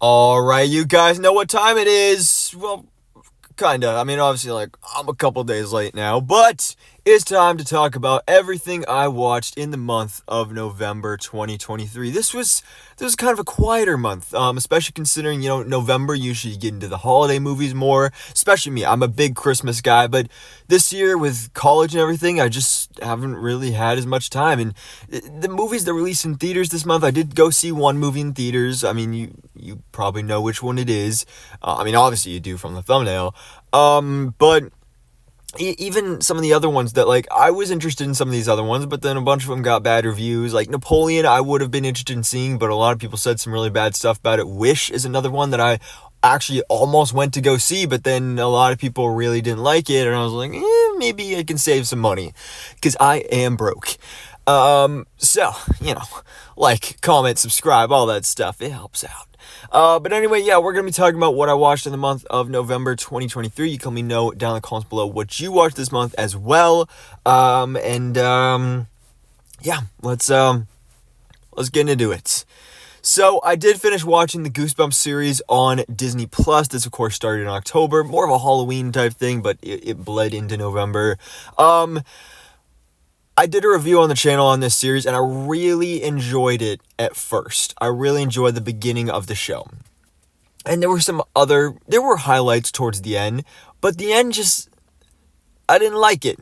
Alright, you guys know what time it is. Well, kinda. I mean, obviously, I'm a couple days late now, but it's time to talk about everything I watched in the month of November 2023. This was kind of a quieter month, especially considering, November, usually you get into the holiday movies more, especially me. I'm a big Christmas guy, but this year with college and everything, I just haven't really had as much time. And the movies that released in theaters this month, I did go see one movie in theaters. I mean, you probably know which one it is. Obviously you do from the thumbnail. But even some of the other ones that, I was interested in some of these other ones, but then a bunch of them got bad reviews. Like Napoleon, I would have been interested in seeing, but a lot of people said some really bad stuff about it. Wish is another one that I actually almost went to go see, but then a lot of people really didn't like it, and I was like, maybe I can save some money, because I am broke. So, comment, subscribe, all that stuff, it helps out. But anyway, yeah, we're going to be talking about what I watched in the month of November 2023. You can let me know down in the comments below what you watched this month as well. Yeah, let's get into it. So I did finish watching the Goosebumps series on Disney Plus. This, of course, started in October. More of a Halloween type thing, but it bled into November. I did a review on the channel on this series, and I really enjoyed it at first. I really enjoyed the beginning of the show. And there were highlights towards the end, but the end I didn't like it.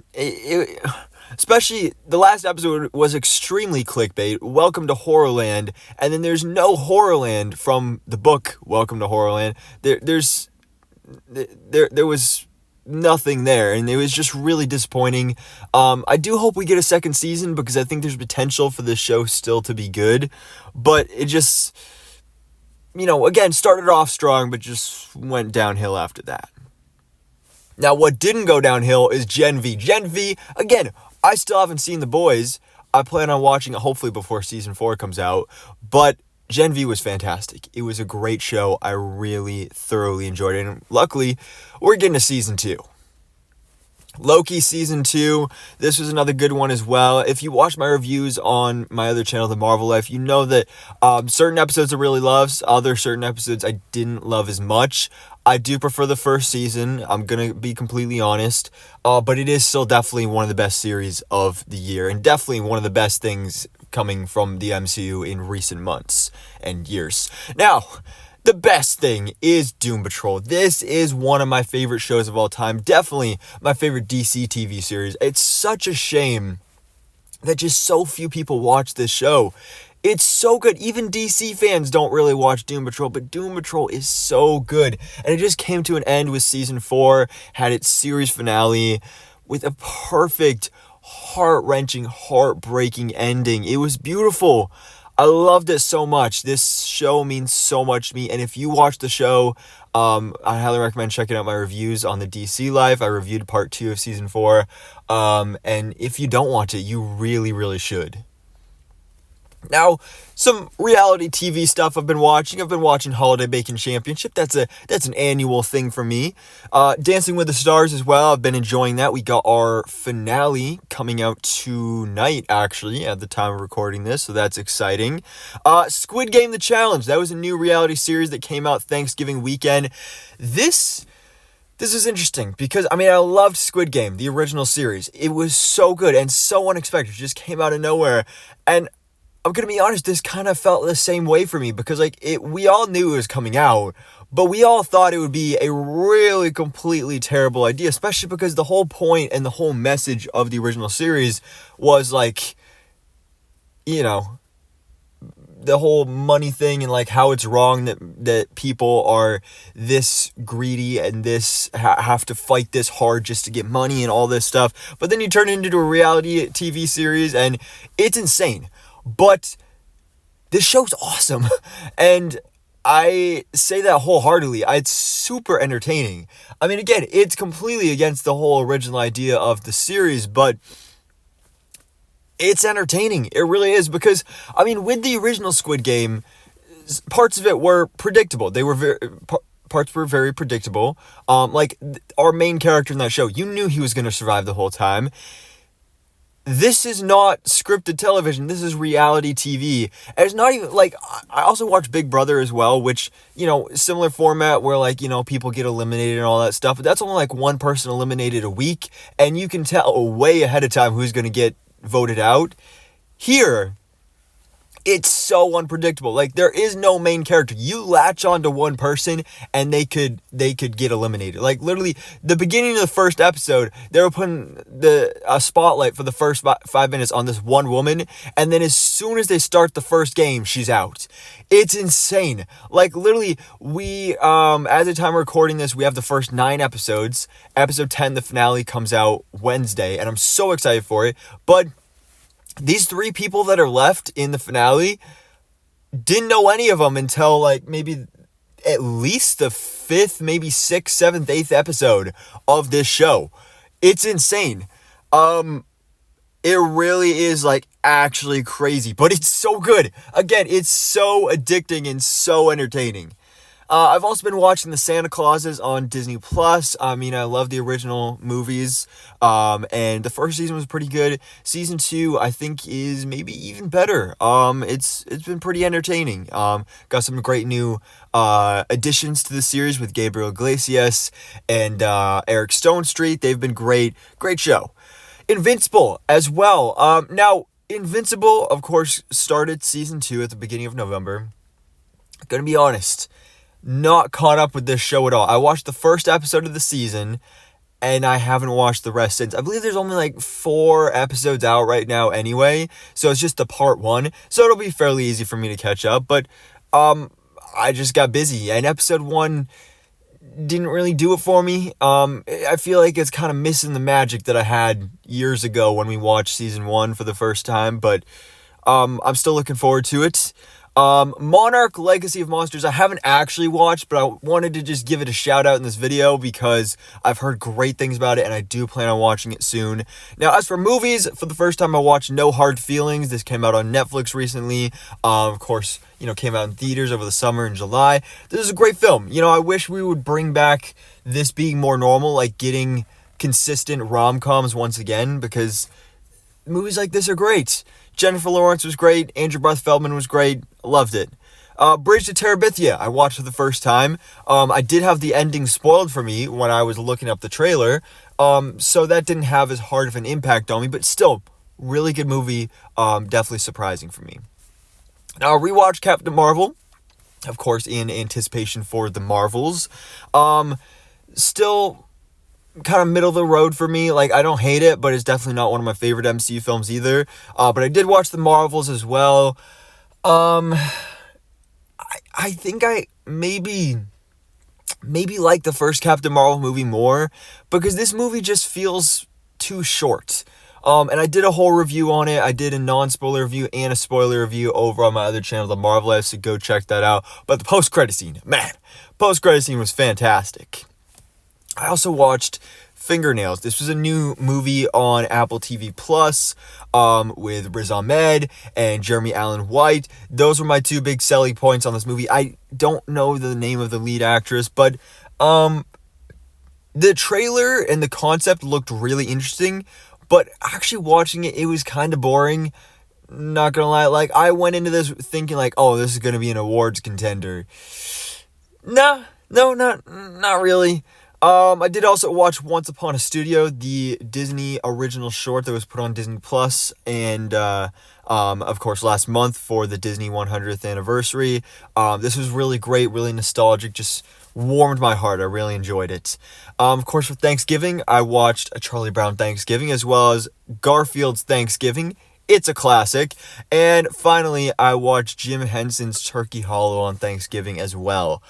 Especially the last episode was extremely clickbait. Welcome to Horrorland, and then there's no Horrorland from the book Welcome to Horrorland. There was nothing there, and it was just really disappointing. I do hope we get a second season, because I think there's potential for this show still to be good, but it just, again, started off strong, but just went downhill after that. Now, what didn't go downhill is GenV. GenV, again, I still haven't seen The Boys. I plan on watching it hopefully before season 4 comes out, but GenV was fantastic. It was a great show. I really thoroughly enjoyed it, and luckily, we're getting to season 2. Loki season 2, this was another good one as well. If you watch my reviews on my other channel, The Marvel Life, you know that certain episodes I really loved, certain episodes I didn't love as much. I do prefer the first season, I'm gonna be completely honest, but it is still definitely one of the best series of the year, and definitely one of the best things coming from the MCU in recent months and years. Now, the best thing is Doom Patrol. This is one of my favorite shows of all time. Definitely my favorite DC TV series. It's such a shame that just so few people watch this show. It's so good. Even DC fans don't really watch Doom Patrol, but Doom Patrol is so good. And it just came to an end with season 4, had its series finale with a perfect, heart-wrenching, heartbreaking ending. It was beautiful. I loved it so much. This show means so much to me. And if you watch the show, I highly recommend checking out my reviews on the DC Life. I reviewed part 2 of season 4. And if you don't watch it, you really, really should. Now, some reality TV stuff I've been watching. I've been watching Holiday Baking Championship. That's an annual thing for me. Dancing with the Stars as well. I've been enjoying that. We got our finale coming out tonight, actually, at the time of recording this, so that's exciting. Squid Game: The Challenge. That was a new reality series that came out Thanksgiving weekend. This is interesting because, I loved Squid Game, the original series. It was so good and so unexpected. It just came out of nowhere, and I'm going to be honest, this kind of felt the same way for me, because we all knew it was coming out, but we all thought it would be a really completely terrible idea, especially because the whole point and the whole message of the original series was the whole money thing, and how it's wrong that people are this greedy and have to fight this hard just to get money and all this stuff. But then you turn it into a reality TV series, and it's insane. But this show's awesome, and I say that wholeheartedly. It's super entertaining. Again, it's completely against the whole original idea of the series, but it's entertaining. It really is, because, with the original Squid Game, parts of it were predictable. Parts were very predictable. Our main character in that show, you knew he was going to survive the whole time. this is not scripted television. This is reality TV. And it's not even, like, I also watch Big Brother as well, which, similar format where, like, people get eliminated and all that stuff. But that's only, like, one person eliminated a week. And you can tell way ahead of time who's going to get voted out. Here, it's so unpredictable. Like, there is no main character. You latch onto one person and they could get eliminated. Like, literally, the beginning of the first episode, they were putting a spotlight for the first 5 minutes on this one woman, and then as soon as they start the first game, she's out. It's insane. Like, literally, we, at the time of recording this, we have the first 9 episodes. Episode 10, the finale, comes out Wednesday, and I'm so excited for it. But these 3 people that are left in the finale didn't know any of them until, like, maybe at least the 5th, maybe 6th, 7th, 8th episode of this show. It's insane. It really is, like, actually crazy, but it's so good. Again, it's so addicting and so entertaining. I've also been watching the Santa Clauses on Disney Plus. I mean, I love the original movies. And the first season was pretty good. Season 2, I think, is maybe even better. It's been pretty entertaining. Got some great new additions to the series with Gabriel Iglesias and Eric Stonestreet. They've been great. Great show. Invincible as well. Now, Invincible, of course, started season 2 at the beginning of November. Gonna be honest, not caught up with this show at all. I watched the first episode of the season, and I haven't watched the rest since. I believe there's only like 4 episodes out right now anyway, so it's just the part 1, so it'll be fairly easy for me to catch up, but I just got busy, and episode 1 didn't really do it for me. I feel like it's kind of missing the magic that I had years ago when we watched season 1 for the first time, but I'm still looking forward to it. Monarch Legacy of Monsters, I haven't actually watched, but I wanted to just give it a shout out in this video because I've heard great things about it and I do plan on watching it soon. Now, as for movies, for the first time I watched No Hard Feelings. This came out on Netflix recently. Of course, came out in theaters over the summer in July. This is a great film. I wish we would bring back this being more normal, like getting consistent rom-coms once again, because movies like this are great. Jennifer Lawrence was great. Andrew Barth Feldman was great. Loved it. Bridge to Terabithia, I watched for the first time. I did have the ending spoiled for me when I was looking up the trailer, so that didn't have as hard of an impact on me, but still, really good movie, definitely surprising for me. Now, I rewatched Captain Marvel, of course, in anticipation for the Marvels. Still kind of middle of the road for me. Like, I don't hate it, but it's definitely not one of my favorite MCU films either. But I did watch the Marvels as well. I think I maybe like the first Captain Marvel movie more, because this movie just feels too short. And I did a whole review on it. I did a non-spoiler review and a spoiler review over on my other channel, The Marvel Life, so go check that out. But the post-credit scene, man, post-credit scene was fantastic. I also watched Fingernails. This was a new movie on Apple TV Plus with Riz Ahmed and Jeremy Allen White. Those were my 2 big selling points on this movie. I don't know the name of the lead actress, but the trailer and the concept looked really interesting, but actually watching it, it was kind of boring. Not gonna lie. Like, I went into this thinking like, oh, this is gonna be an awards contender. No, not really. I did also watch Once Upon a Studio, the Disney original short that was put on Disney Plus, and of course last month for the Disney 100th anniversary. This was really great, really nostalgic, just warmed my heart. I really enjoyed it. Of course, for Thanksgiving, I watched A Charlie Brown Thanksgiving as well as Garfield's Thanksgiving. It's a classic. And finally, I watched Jim Henson's Turkey Hollow on Thanksgiving as well.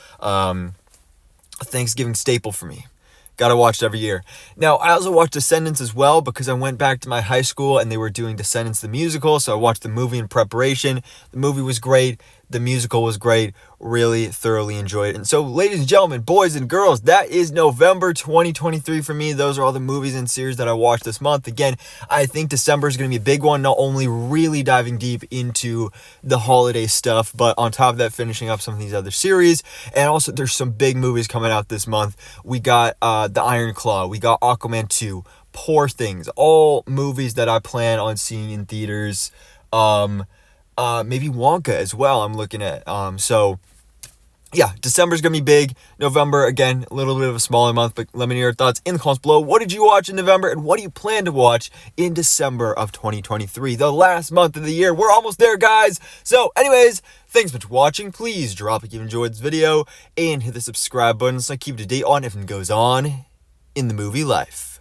A Thanksgiving staple for me. Gotta watch it every year. Now, I also watched Descendants as well because I went back to my high school and they were doing Descendants the musical, so I watched the movie in preparation. The movie was great. The musical was great. Really thoroughly enjoyed it. And so, ladies and gentlemen, boys and girls, that is November 2023 for me. Those are all the movies and series that I watched this month. Again, I think December is going to be a big one, not only really diving deep into the holiday stuff, but on top of that, finishing up some of these other series. And also, there's some big movies coming out this month. We got The Iron Claw. We got Aquaman 2. Poor Things, all movies that I plan on seeing in theaters. Maybe Wonka as well, I'm looking at. So yeah, December's gonna be big. November, again, a little bit of a smaller month, but let me know your thoughts in the comments below. What did you watch in November, and what do you plan to watch in December of 2023, the last month of the year? We're almost there, guys. So anyways, thanks so much for watching. Please drop a like if you enjoyed this video, and hit the subscribe button so I keep up to date on everything that goes on in the movie life.